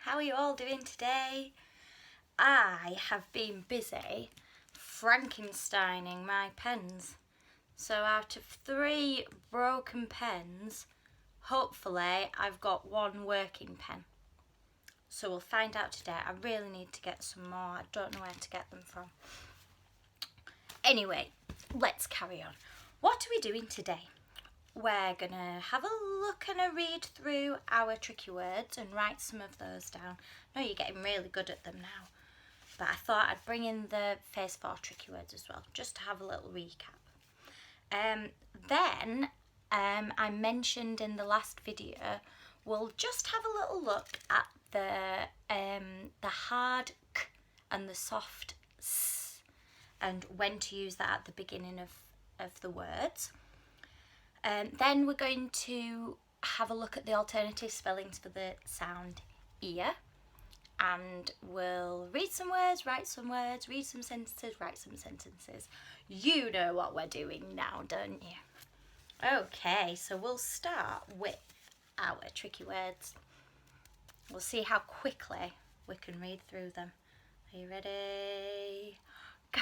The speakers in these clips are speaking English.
how are you all doing today? I have been busy Frankensteining my pens. So out of 3 broken pens, hopefully I've got 1 working pen. So we'll find out today. I really need to get some more. I don't know where to get them from. Anyway, let's carry on. What are we doing today? We're going to have a look and a read through our tricky words and write some of those down. I know you're getting really good at them now, but I thought I'd bring in the phase 4 tricky words as well, just to have a little recap. Then I mentioned in the last video, we'll just have a little look at the hard k and the soft s, and when to use that at the beginning of the words. Then we're going to have a look at the alternative spellings for the sound ear, and we'll read some words, write some words, read some sentences, write some sentences. You know what we're doing now, don't you? Okay, so we'll start with our tricky words. We'll see how quickly we can read through them. Are you ready? Go!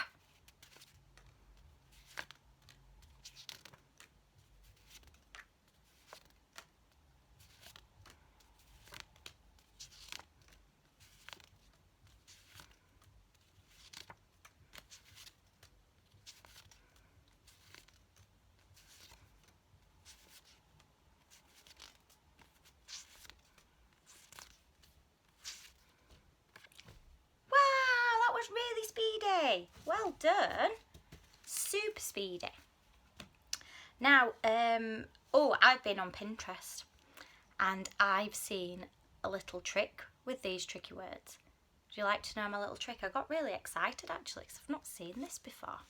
Really speedy. Well done. Super speedy. Now, I've been on Pinterest and I've seen a little trick with these tricky words. Would you like to know my little trick? I got really excited actually because I've not seen this before.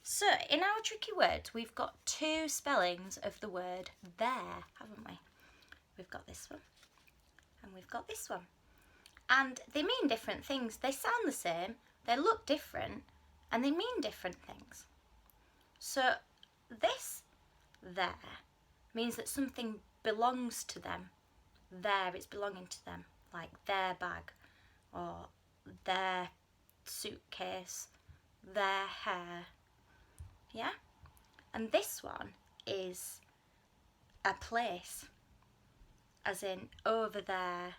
So, in our tricky words, we've got 2 spellings of the word there, haven't we? We've got this one and we've got this one. And they mean different things. They sound the same, they look different, and they mean different things. So this there means that something belongs to them. There, it's belonging to them, like their bag, or their suitcase, their hair. Yeah? And this one is a place, as in over there,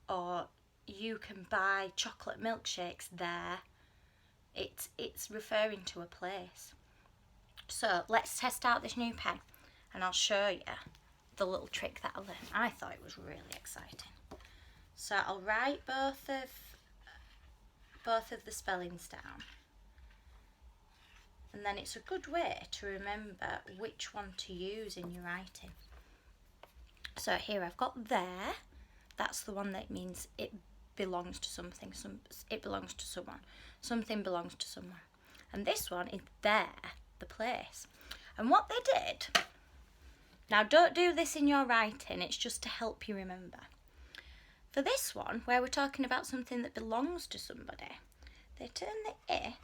or you can buy chocolate milkshakes there. It's referring to a place. So let's test out this new pen and I'll show you the little trick that I learned. I thought it was really exciting. So I'll write both of the spellings down, and then it's a good way to remember which one to use in your writing. So here I've got there. That's the one that means it belongs to something, it belongs to someone, something belongs to someone. And this one is there, the place. And what they did, now don't do this in your writing, it's just to help you remember. For this one, where we're talking about something that belongs to somebody, they turn the I,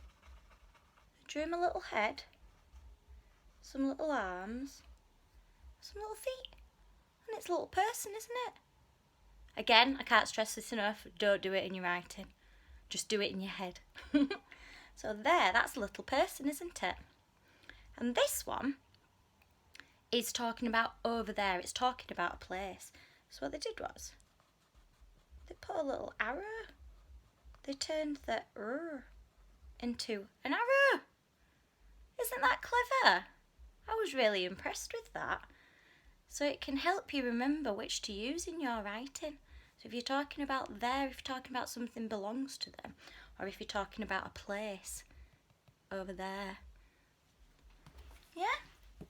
drew him a little head, some little arms, some little feet, and it's a little person, isn't it? Again, I can't stress this enough, don't do it in your writing, just do it in your head. So there, that's a little person, isn't it? And this one is talking about over there, it's talking about a place. So what they did was, they put a little arrow, they turned the into an arrow. Isn't that clever? I was really impressed with that. So it can help you remember which to use in your writing. So if you're talking about there, if you're talking about something belongs to them, or if you're talking about a place over there. Yeah? It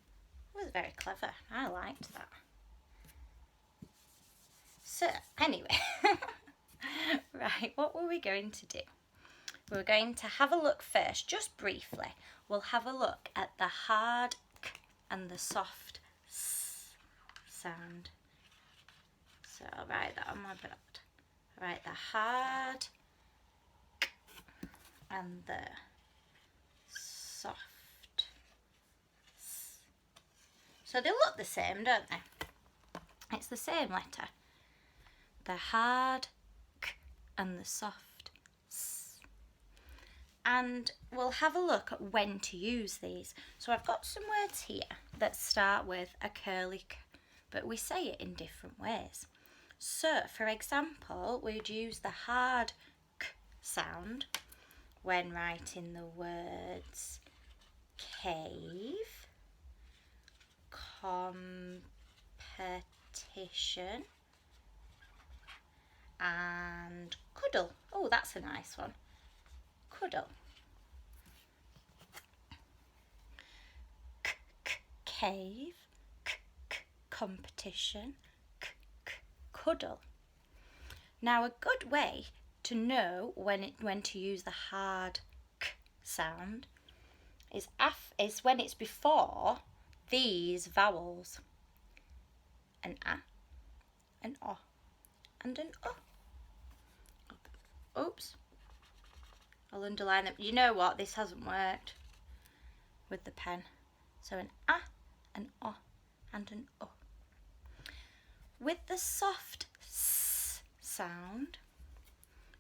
was very clever. I liked that. So, anyway. Right, what were we going to do? We're going to have a look first, just briefly. We'll have a look at the hard k and the soft s sound. So I'll write that on my board. I'll write the hard k and the soft s. So they look the same, don't they? It's the same letter. The hard and the soft s. And we'll have a look at when to use these. So I've got some words here that start with a curly k, but we say it in different ways. So, for example, we'd use the hard k sound when writing the words cave, competition, and cuddle. Oh, that's a nice one. Cuddle. Cave, competition, cuddle. Now, a good way to know when to use the hard k sound is when it's before these vowels: an a, an o, and an o. Oops. I'll underline them. You know what? This hasn't worked with the pen. So an a, an o, and an o. With the soft s sound,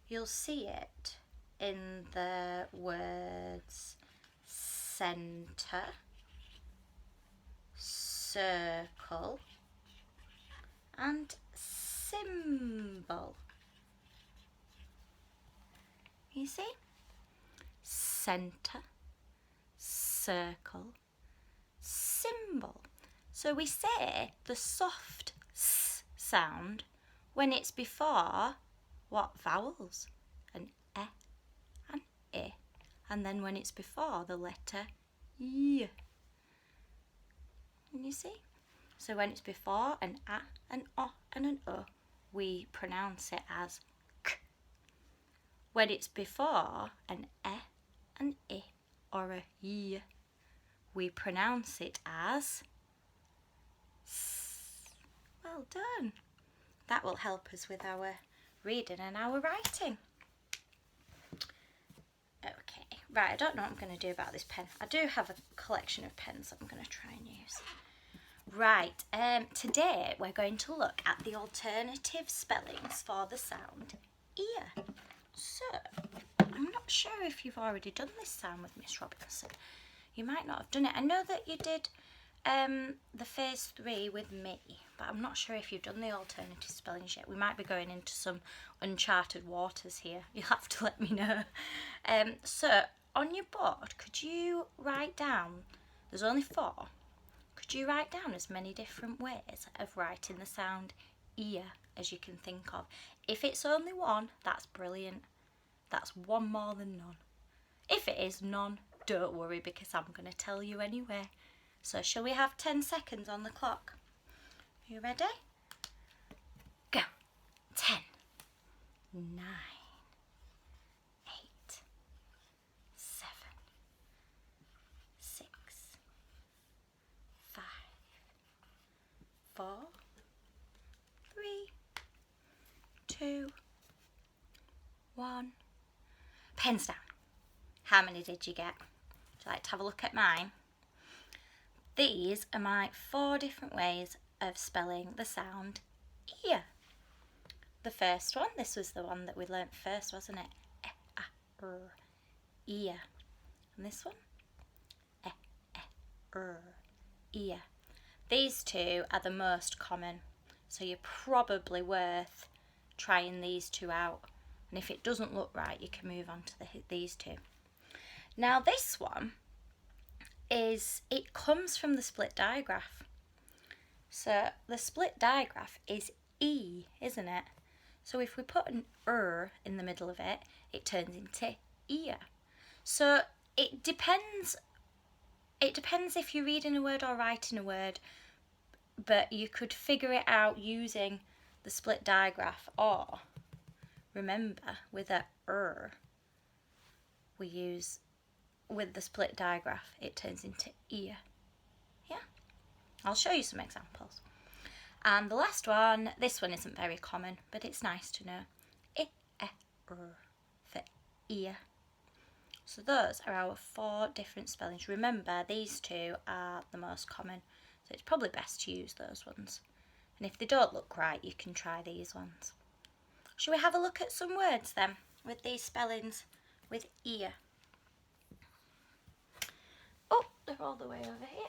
you'll see it in the words centre, circle, and symbol. You see? Centre, circle, symbol. So we say the soft s sound when it's before what vowels? An e, an I, and then when it's before the letter y. And you see? So when it's before an a, an o, and an o, we pronounce it as k. When it's before an e, an I, or a y, we pronounce it as s. Well done. That will help us with our reading and our writing. Okay, right, I don't know what I'm going to do about this pen. I do have a collection of pens that I'm going to try and use. Right, today we're going to look at the alternative spellings for the sound ear. So, I'm not sure if you've already done this sound with Miss Robinson. You might not have done it. I know that you did the phase 3 with me, but I'm not sure if you've done the alternative spellings yet. We might be going into some uncharted waters here. You'll have to let me know. So, on your board, could you write down, there's only 4, could you write down as many different ways of writing the sound ear as you can think of? If it's only 1, that's brilliant. That's 1 more than none. If it is none, don't worry, because I'm going to tell you anyway. So shall we have 10 seconds on the clock? You ready? Go. 10, 9, 8, 7, 6, 5, 4, 3, 2, 1. Pens down. How many did you get? Would you like to have a look at mine? These are my 4 different ways of spelling the sound ear. The first one, this was the one that we learnt first, wasn't it? E, a, r, ear. And this one? E, r, ear. These 2 are the most common, so you're probably worth trying these 2 out. And if it doesn't look right, you can move on to these 2. Now this one it comes from the split digraph. So the split digraph is E, isn't it? So if we put an in the middle of it, it turns into ear. So it depends if you're reading a word or writing a word, but you could figure it out using the split digraph, or remember with a we use with the split digraph, it turns into ear. Yeah, I'll show you some examples. And the last one, this one isn't very common, but it's nice to know. I, e, r for ear. So those are our 4 different spellings. Remember, these 2 are the most common, so it's probably best to use those ones. And if they don't look right, you can try these ones. Shall we have a look at some words then with these spellings with ear? Oh, they're all the way over here.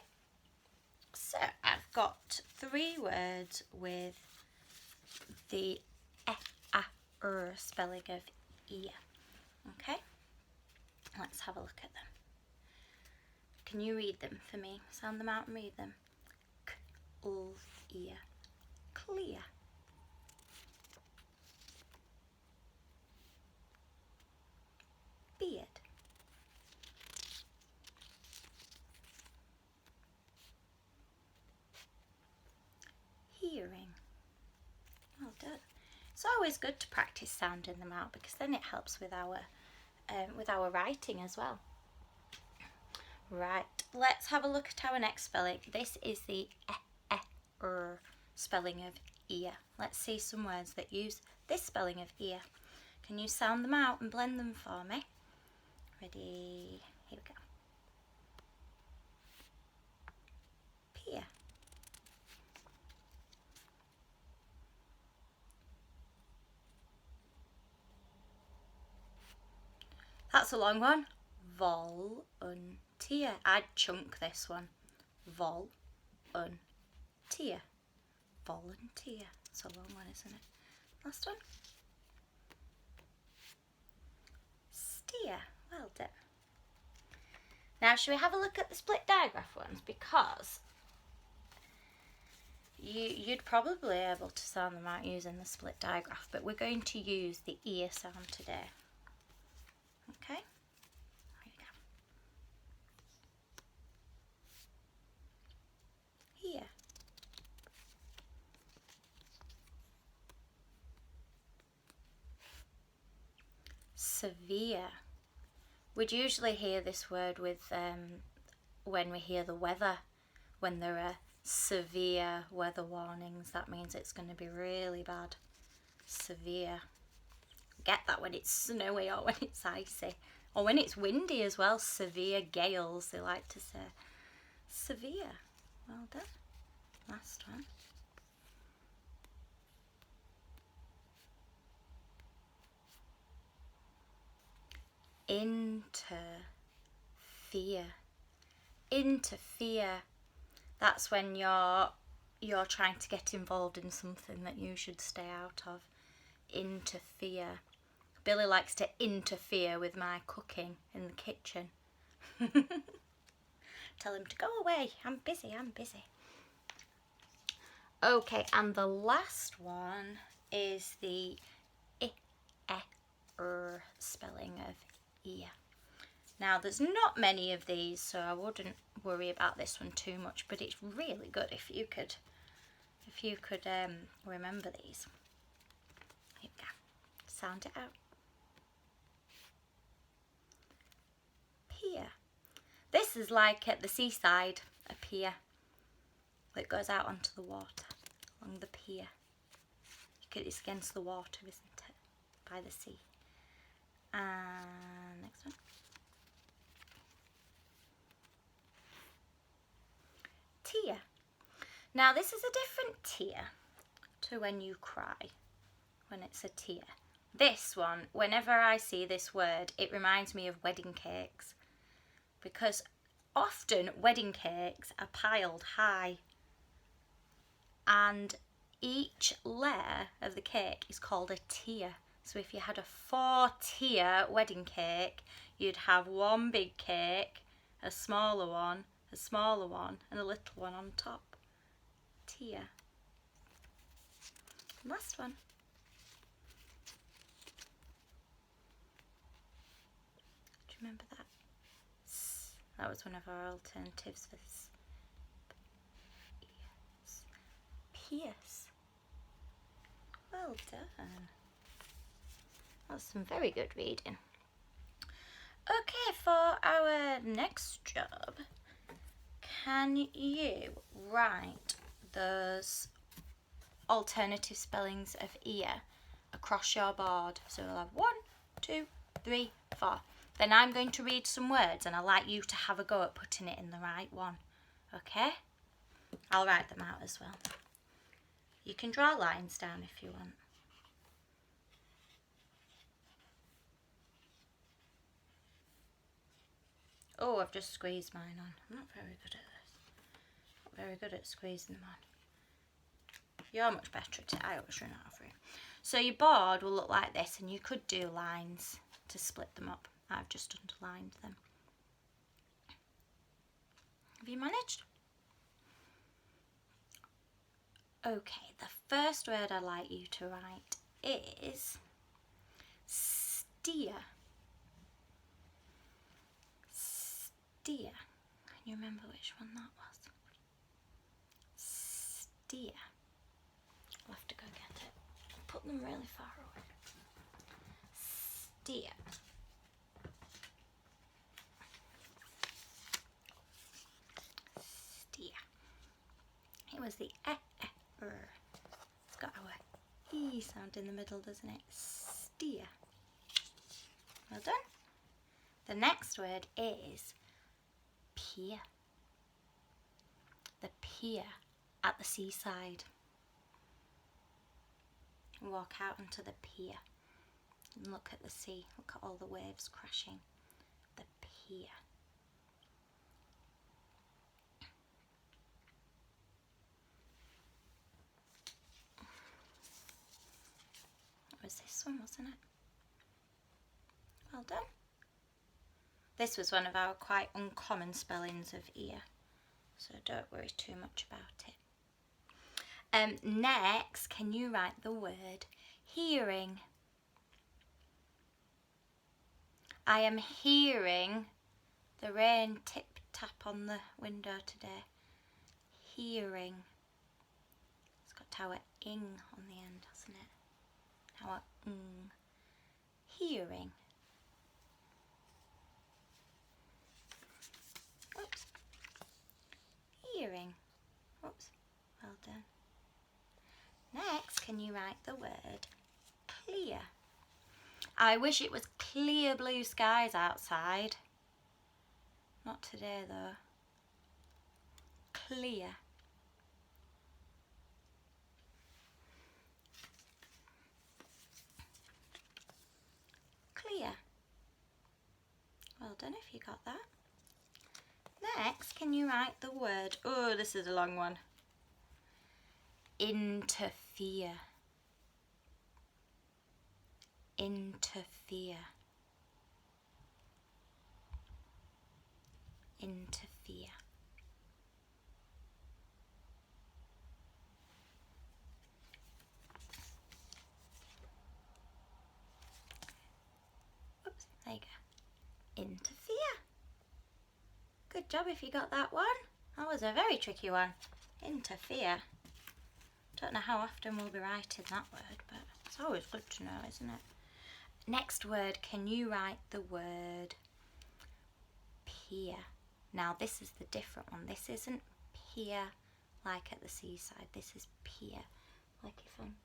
So I've got 3 words with the spelling of ear. Okay, let's have a look at them. Can you read them for me? Sound them out and read them. Ear. Clear. Beard. Hearing. Well done. It's always good to practice sounding them out because then it helps with our writing as well. Right, let's have a look at our next spelling. This is the spelling of ear. Let's see some words that use this spelling of ear. Can you sound them out and blend them for me? Ready? Here we go. Pear. That's a long one. Volunteer. I'd chunk this one. Volunteer. Volunteer. It's a long one, isn't it? Last one. Steer. Well done. Now, should we have a look at the split digraph ones? Because you'd probably be able to sound them out using the split digraph, but we're going to use the ear sound today. Okay? Here we go. Here. Severe. We'd usually hear this word with when we hear the weather. When there are severe weather warnings, that means it's going to be really bad. Severe. Get that when it's snowy or when it's icy. Or when it's windy as well. Severe gales, they like to say. Severe. Well done. Last one. Interfere. Interfere. That's when you're trying to get involved in something that you should stay out of. Interfere. Billy likes to interfere with my cooking in the kitchen. Tell him to go away. I'm busy. Okay, and the last one is the spelling of ear. Now, there's not many of these, so I wouldn't worry about this one too much, but it's really good if you could remember these. Here we go. Sound it out. Pier. This is like at the seaside, a pier that goes out onto the water, along the pier. It's against the water, isn't it? By the sea. And next one. Tear. Now this is a different tear to when you cry, when it's a tear. This one, whenever I see this word, it reminds me of wedding cakes, because often wedding cakes are piled high and each layer of the cake is called a tier. So if you had a 4-tier wedding cake, you'd have one big cake, a smaller one, and a little one on top. Tier. Last one. Do you remember that? That was one of our alternatives for this. Pierce. Well done. That's some very good reading. Okay, for our next job, can you write those alternative spellings of ear across your board? So we'll have 1, 2, 3, 4. Then I'm going to read some words and I'd like you to have a go at putting it in the right one. Okay? I'll write them out as well. You can draw lines down if you want. Oh, I've just squeezed mine on. I'm not very good at this. Not very good at squeezing them on. You're much better at it. I always run out of room. So your board will look like this, and you could do lines to split them up. I've just underlined them. Have you managed? Okay, the first word I'd like you to write is steer. Steer. Can you remember which one that was? Steer. I'll have to go get it. Put them really far away. Steer. Steer. It was the It's got our E sound in the middle, doesn't it? Steer. Well done. The next word is pier. The pier at the seaside. Walk out onto the pier and look at the sea. Look at all the waves crashing. The pier. It was this one, wasn't it? Well done. This was one of our quite uncommon spellings of ear, so don't worry too much about it. Next, can you write the word hearing? I am hearing the rain tip-tap on the window today. Hearing. It's got our ing on the end, hasn't it? Our ng. Hearing. Oops. Hearing. Oops. Well done. Next, can you write the word clear? I wish it was clear blue skies outside. Not today though. Clear. Clear. Well done if you got that. Next, can you write the word, oh, this is a long one, interfere. Interfere. Interfere. Oops, there you go. Interfere. Good job if you got that one. That was a very tricky one. Interfere. Don't know how often we'll be writing that word, but it's always good to know, isn't it? Next word, can you write the word pier? Now this is the different one. This isn't pier like at the seaside. This is pier. Like if I'm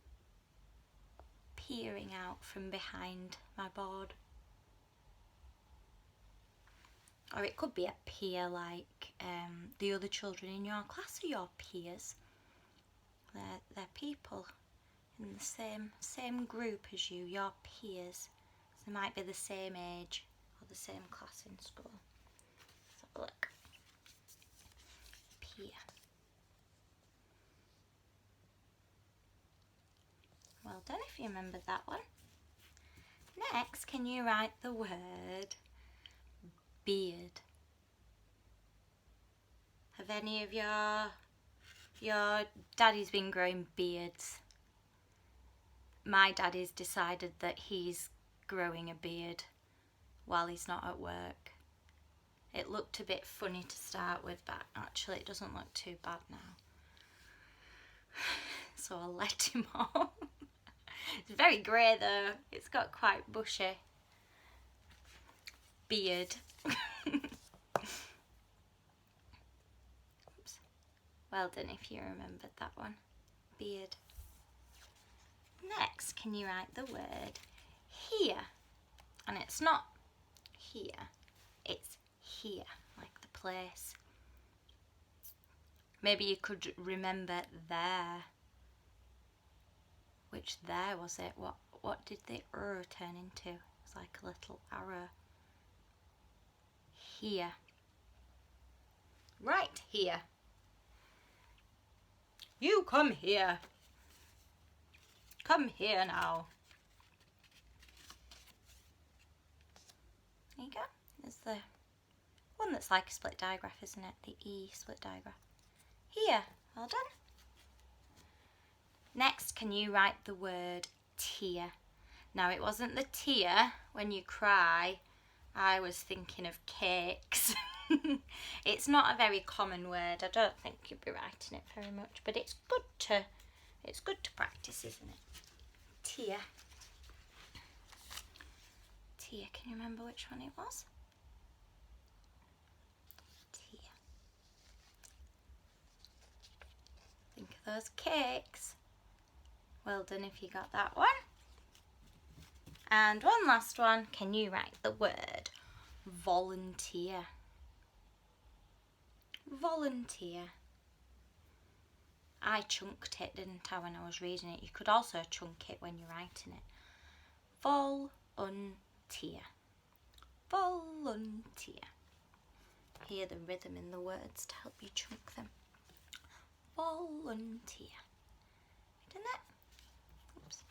peering out from behind my board. Or it could be a peer like the other children in your class are your peers. They're people in the same group as you, your peers. So they might be the same age or the same class in school. Let's have a look. Peer. Well done if you remembered that one. Next, can you write the word beard? Have any of your daddies been growing beards? My daddy's decided that he's growing a beard while he's not at work. It looked a bit funny to start with, but actually it doesn't look too bad now. So I'll let him on. It's very grey though. It's got quite bushy beard. Oops. Well done if you remembered that one. Beard. Next, can you write the word here? And it's not here, it's here, like the place. Maybe you could remember there. Which there was it? What did the turn into? It was like a little arrow. Here. right here. You come here. Come here now. There you go. There's the one that's like a split digraph, isn't it? The E split digraph. Here. Well done. Next, can you write the word tear? Now, it wasn't the tear when you cry. I was thinking of cakes. It's not a very common word. I don't think you'd be writing it very much, but it's good to practice, isn't it? Tear. Tear. Can you remember which one it was? Tear. Think of those cakes. Well done if you got that one. And one last one. Can you write the word volunteer? Volunteer. I chunked it, didn't I, when I was reading it? You could also chunk it when you're writing it. Volunteer. Volunteer. Hear the rhythm in the words to help you chunk them. Volunteer. Done that? Oops.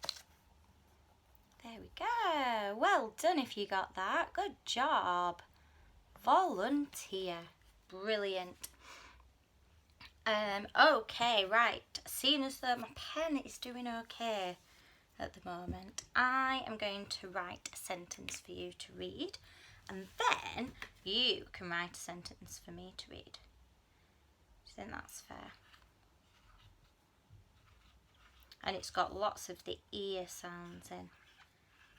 There we go. Well done if you got that. Good job. Volunteer. Brilliant. Okay, right. Seeing as though my pen is doing okay at the moment, I am going to write a sentence for you to read, and then you can write a sentence for me to read. Do you think that's fair? And it's got lots of the ear sounds in.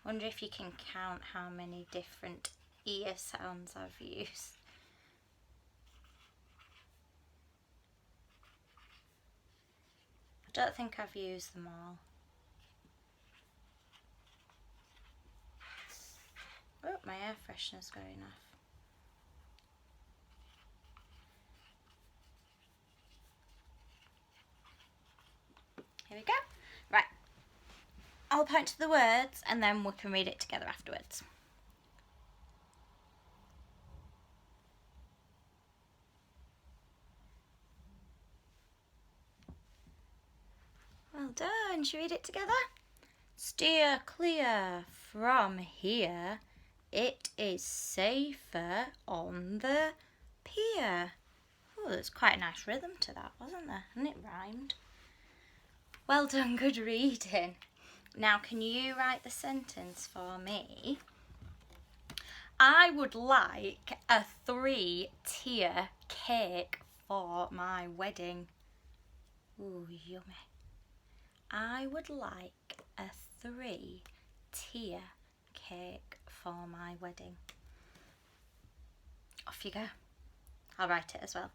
Wonder if you can count how many different ear sounds I've used. I don't think I've used them all. Oh, my air freshener's going off. Here we go. Right. I'll point to the words and then we can read it together afterwards. Well done. Should we read it together? Steer clear from here. It is safer on the pier. Oh, there's quite a nice rhythm to that, wasn't there? And it rhymed. Well done, good reading. Now, can you write the sentence for me? I would like a 3-tier cake for my wedding. Ooh, yummy. I would like a 3-tier cake for my wedding. Off you go. I'll write it as well.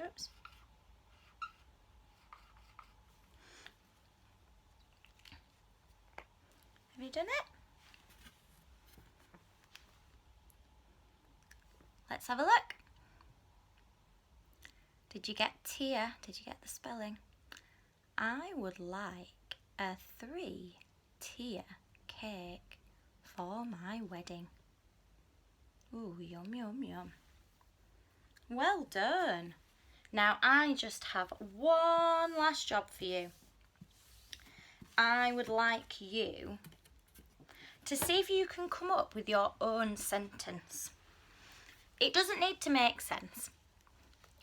Oops. Have you done it? Let's have a look. Did you get tier? Did you get the spelling? I would like a 3-tier cake for my wedding. Ooh, yum, yum, yum. Well done. Now I just have one last job for you. I would like you to see if you can come up with your own sentence. It doesn't need to make sense.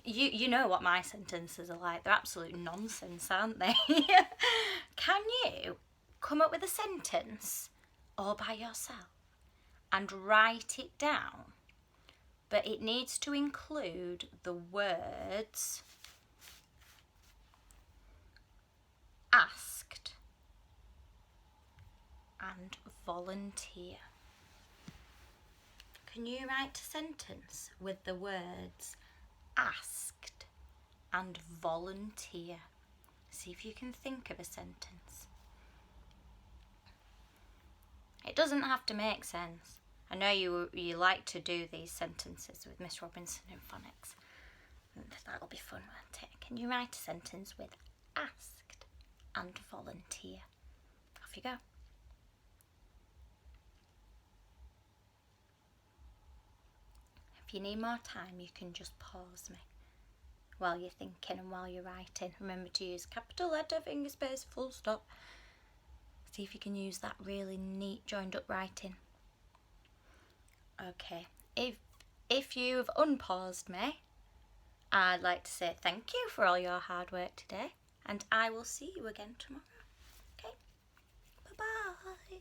You know what my sentences are like. They're absolute nonsense, aren't they? Can you come up with a sentence all by yourself and write it down? But it needs to include the words asked and volunteer. Can you write a sentence with the words asked and volunteer? See if you can think of a sentence. It doesn't have to make sense. I know you like to do these sentences with Miss Robinson in phonics. That'll be fun, won't it? Can you write a sentence with asked and volunteer? Off you go. If you need more time, you can just pause me while you're thinking and while you're writing. Remember to use capital letter, finger space, full stop. See if you can use that really neat joined up writing. Okay, if you've unpaused me, I'd like to say thank you for all your hard work today, and I will see you again tomorrow. Okay, bye-bye.